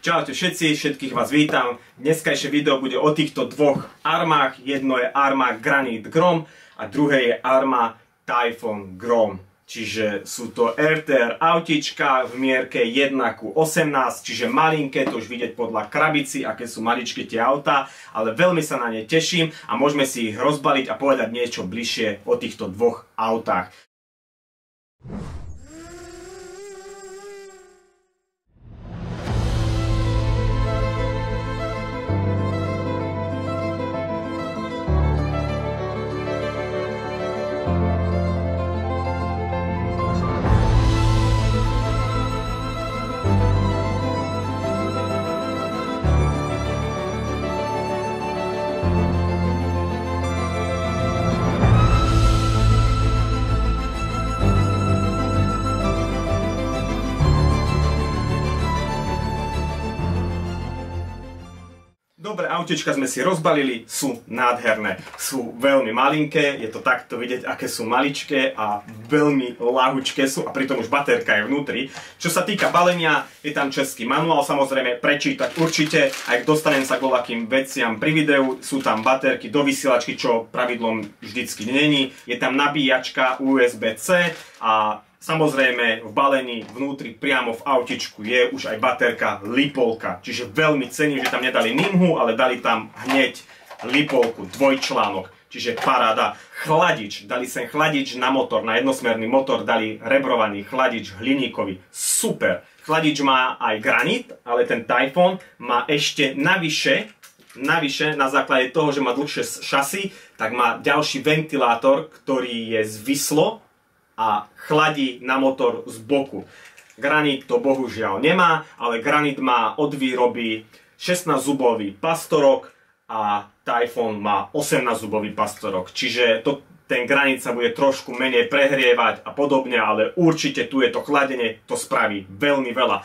Čaute všetci, všetkých vás vítam. Dneskajšie video bude o týchto dvoch armách. Jedno je arma Granit Grom a druhé je arma Typhoon Grom. Čiže sú to RTR autíčka v mierke 1:18, čiže malinké, to už vidieť podľa krabici, aké sú maličké tie autá, ale veľmi sa na ne teším a môžeme si ich rozbaliť a povedať niečo bližšie o týchto dvoch autách. Dobre, autička sme si rozbalili, sú nádherné, sú veľmi malinké, je to takto vidieť, aké sú maličké a veľmi ľahučké sú a pritom už baterka je vnútri. Čo sa týka balenia, je tam český manuál, samozrejme prečítať určite, aj dostanem sa k voľakým veciam pri videu, sú tam baterky do vysielačky, čo pravidlom vždycky není, je tam nabíjačka USB-C a samozrejme v balení vnútri priamo v autičku je už aj baterka Lipolka, čiže veľmi cením, že tam nedali Nimhu, ale dali tam hneď Lipolku, dvojčlánok, čiže paráda. Chladič, dali sem chladič na motor, na jednosmerný motor dali rebrovaný chladič hliníkový, super. Chladič má aj granit, ale ten Typhoon má ešte navyše na základe toho, že má dlhšie šasy, tak má ďalší ventilátor, ktorý je zvislo a chladí na motor z boku. Granit to bohužiaľ nemá, ale Granit má od výroby 16-zubový pastorok a Typhoon má 18-zubový pastorok. Čiže ten Granit sa bude trošku menej prehrievať a podobne, ale určite tu je to chladenie, to spraví veľmi veľa.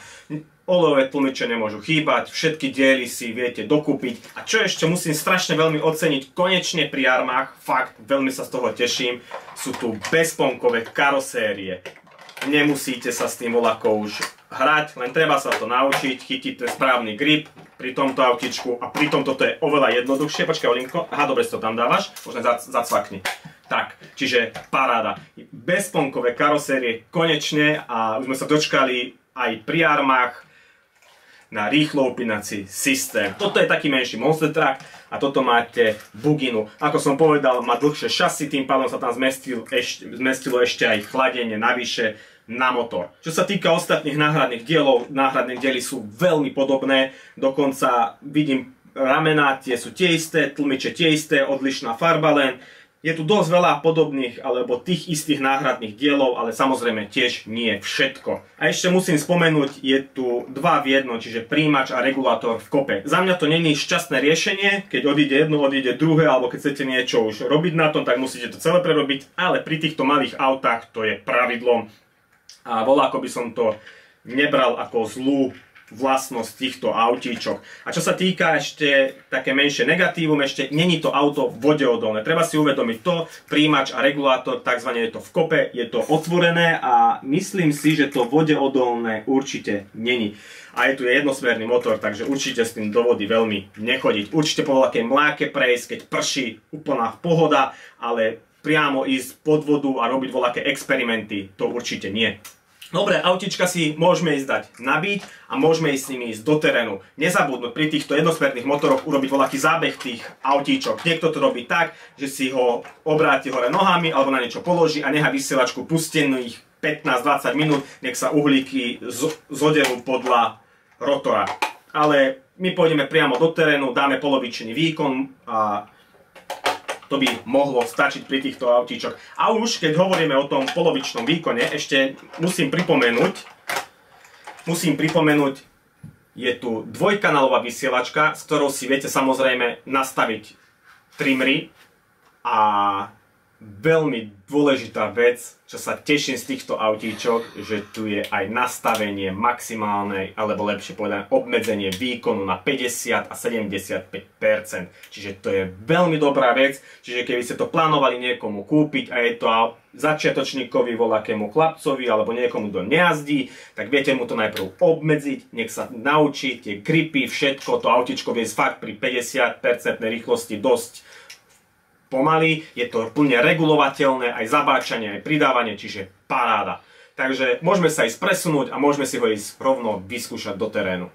Olejové tlmiče nemôžu chýbať, všetky diely si viete dokúpiť. A čo ešte musím strašne veľmi oceniť, konečne pri armách, fakt, veľmi sa z toho teším, sú tu bezponkové karosérie. Nemusíte sa s tým voľakou už hrať, len treba sa to naučiť, chytiť ten správny grip pri tomto autičku a pri tomto to je oveľa jednoduchšie. Počkaj, Olinko, aha, dobre si to tam dávaš, možno zacvakni. Tak, čiže paráda. Bezponkové karosérie konečne a už sme sa dočkali aj pri armách na rýchlo upínací systém. Toto je taký menší monster truck a toto máte buginu. Ako som povedal, má dlhšie šasy, tým pádom sa tam zmestilo ešte aj chladenie navyše na motor. Čo sa týka ostatných náhradných dielov, náhradné diely sú veľmi podobné, dokonca vidím ramená, tie sú tie isté, tlmiče tie isté, odlišná farba len. Je tu dosť veľa podobných alebo tých istých náhradných dielov, ale samozrejme tiež nie všetko. A ešte musím spomenúť, je tu 2 v 1, čiže príjimač a regulátor v kope. Za mňa to není šťastné riešenie, keď odíde jedno, odíde druhé, alebo keď chcete niečo už robiť na tom, tak musíte to celé prerobiť, ale pri týchto malých autách to je pravidlom. A voľako by som to nebral ako zlú vlastnosť týchto autíčok. A čo sa týka ešte také menšie negatívum, ešte není to auto vodeodolné. Treba si uvedomiť to, príjimač a regulátor, takzvané je to v kope, je to otvorené a myslím si, že to vodeodolné určite není. A je tu jednosmerný motor, takže určite s tým do vody veľmi nechodiť. Určite po veľkej mláke prejsť, keď prší, úplná pohoda, ale priamo ísť pod vodu a robiť voľaké experimenty, to určite nie. Dobre, autička si môžeme ísť dať nabiť a môžeme ísť s nimi ísť do terénu. Nezabudnúť pri týchto jednosmerných motoroch urobiť voľaký zábeh tých autíčok. Niekto to robí tak, že si ho obráti hore nohami alebo na niečo položí a nechá vysielačku pustených 15-20 minút, nech sa uhlíky zoderú podľa rotora. Ale my pôjdeme priamo do terénu, dáme polovičný výkon a to by mohlo stačiť pri týchto autíčok. A už keď hovoríme o tom polovičnom výkone, ešte musím pripomenúť, je tu dvojkanálová vysielačka, s ktorou si viete samozrejme nastaviť trimry a veľmi dôležitá vec, čo sa teším z týchto autíčok, že tu je aj nastavenie maximálnej, alebo lepšie povedané, obmedzenie výkonu na 50 a 75%. Čiže to je veľmi dobrá vec, čiže keby ste to plánovali niekomu kúpiť a je to začiatočníkovi, voľakému chlapcovi alebo niekomu, kto nejazdí, tak viete mu to najprv obmedziť, nech sa naučí tie gripy, všetko, to autíčko vie fakt pri 50% rýchlosti dosť pomaly, je to plne regulovateľné, aj zabáčanie, aj pridávanie, čiže paráda. Takže môžeme sa ísť presunúť a môžeme si ho ísť rovno vyskúšať do terénu.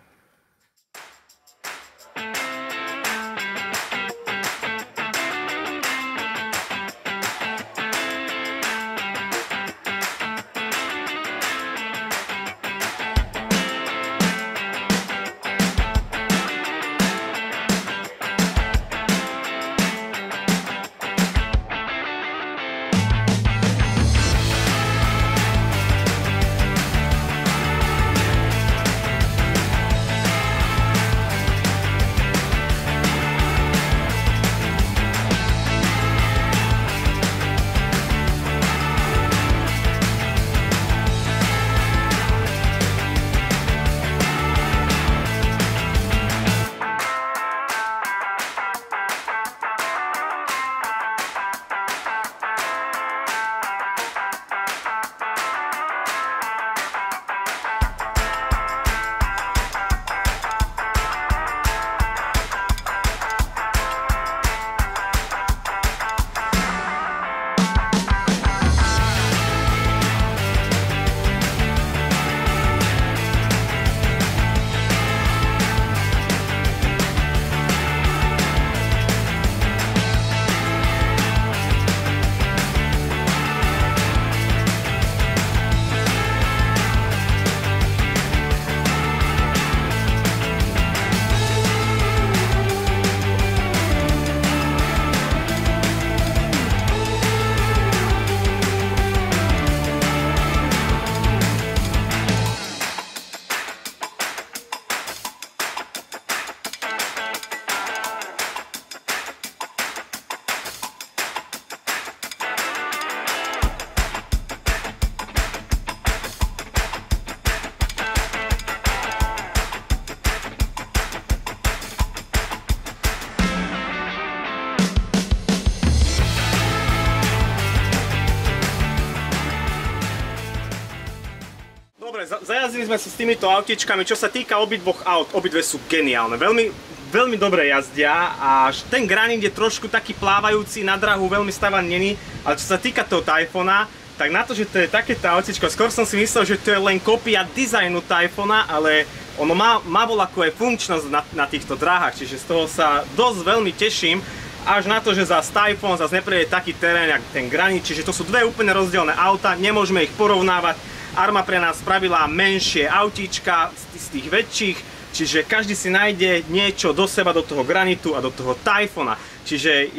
Zajazdili sme sa s týmito autičkami, čo sa týka obidvoch aut, obidve sú geniálne, veľmi dobre jazdia a ten Granit je trošku taký plávajúci na drahu, veľmi stávaný není, ale čo sa týka toho Typhona, tak na to, že to je takéto autičko, skôr som si myslel, že to je len kópia dizajnu Typhona, ale ono má voľakú aj funkčnosť na týchto dráhach, čiže z toho sa dosť veľmi teším, až na to, že zase Typhon zase neprejde taký terén, jak ten Granit, čiže to sú dve úplne rozdielne auta, nemôžeme ich porovnávať. Arma pre nás spravila menšie autíčka z tých väčších, čiže každý si nájde niečo do seba, do toho Granitu a do toho Typhona. Čiže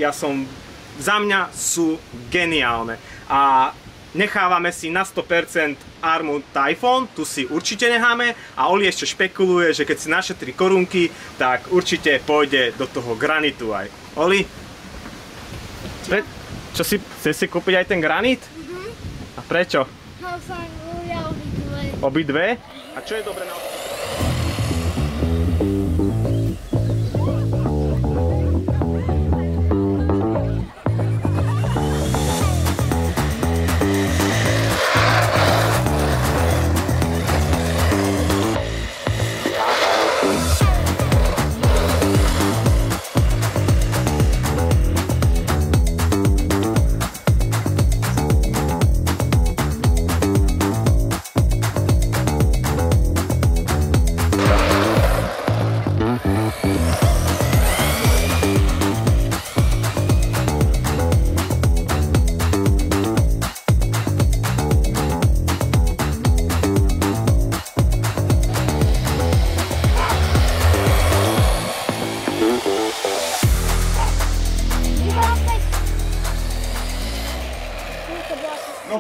za mňa sú geniálne. A nechávame si na 100% Armu Typhon, tu si určite necháme a Oli ešte špekuluje, že keď si našetrí korunky, tak určite pôjde do toho Granitu aj. Oli? Čo chceš si kúpiť aj ten Granit? A prečo? No sa ja obidve. Obidve? A čo je dobre na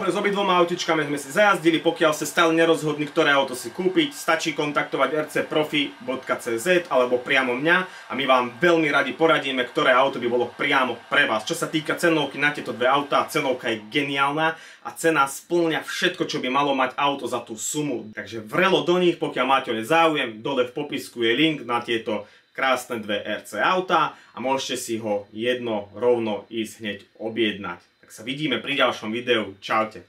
Dobre, s obidvoma autičkami sme si zajazdili, pokiaľ ste stále nerozhodní, ktoré auto si kúpiť, stačí kontaktovať rcprofi.cz alebo priamo mňa a my vám veľmi radi poradíme, ktoré auto by bolo priamo pre vás. Čo sa týka cenovky na tieto dve autá, cenovka je geniálna a cena spĺňa všetko, čo by malo mať auto za tú sumu. Takže vrelo do nich, pokiaľ máte o ne záujem, dole v popisku je link na tieto krásne dve RC auta a môžete si ho jedno rovno ísť hneď objednať. Tak sa vidíme pri ďalšom videu. Čaute.